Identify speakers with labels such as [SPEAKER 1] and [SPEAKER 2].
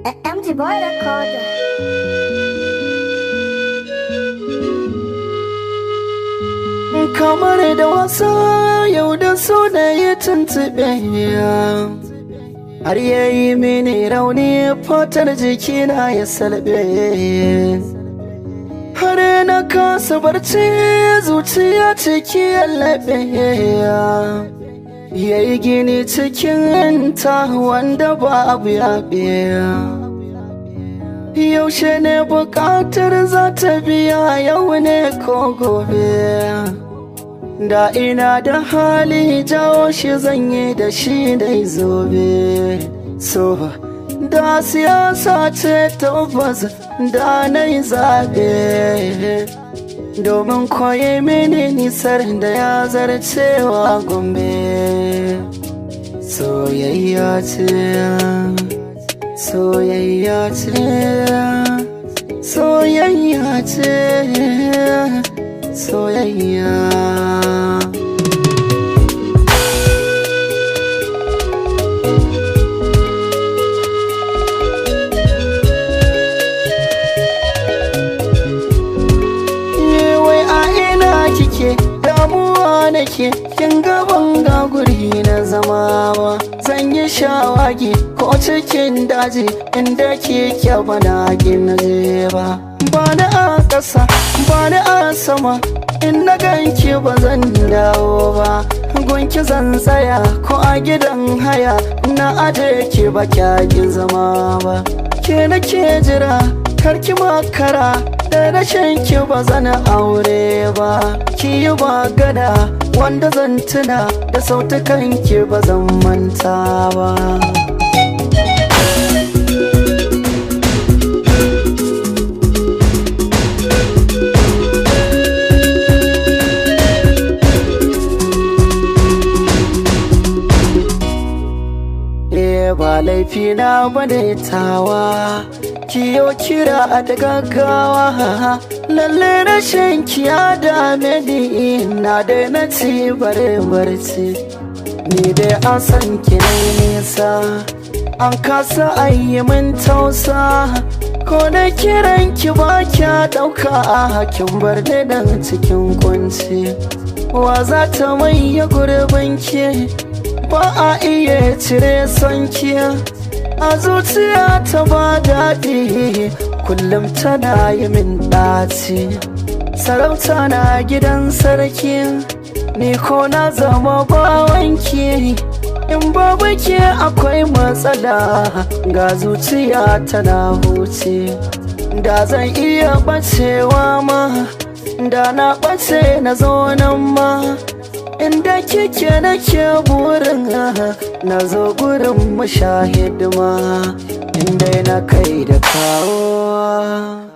[SPEAKER 1] MG Boy Recorder.
[SPEAKER 2] Kamar da wasa yau da so da ya tuntuɓe har yayi mini rauni fatar jikina ya salbe, har na kasa barci zuciya ciki ya laɓe, yayi gini cikin ta wanda babu yaɓe. Yaushe ne buƙatar za ta biya, yau ne ko gobe? Da ina da hali jawo shi zanye da shi dai zobe. So da siyasa ce tabbas da na yi zaɓe, domin koyi mini nisar da ya zarcewa gombe. Soyayya ce, soyayya ce, soyayya ce, soyayya. Wai a ina kike, damuwa nake, kin gaban ga guri na zama ba. Zan yi shawagi ko cikin daji inda kike bana gina je ba. Bani a ƙasa, bani a sama, in na ganki ba zan dawo ba. Gunki zan tsaya ko a gidan haya, na aje ki ba kyakin zama ba. Ke nake jira karki makara, da rashin ki ba zan aure ba. Ki yi magana wanda zan tuna, da sautukan ki ba zan manta ba. Ba laifina bane tawa, kiyo kira da gaggawa. Lalle rashin kiya dame ni, na daina ci bare barci. Ni dai an san ki nisa, an kasa ayi min tausa. Ko na kiran ki ba kya ɗauka, hakin bar ni dan cikin kunci. Wa za ta maye gurbin ki? Ba a iya cire sonki a zuciya ta, ba daɗi kullum tana yi min ɗaci. Sarauta na gidan sarki, ni ko na zama bawanki. In babu ke akwai matsala, ga zuciya tana huce. Da zan iya ɓacewa ma, da na ɓace na zo nan ma. Inda kike nake burin na zo gurin mashahidima, inda na kai da kawo.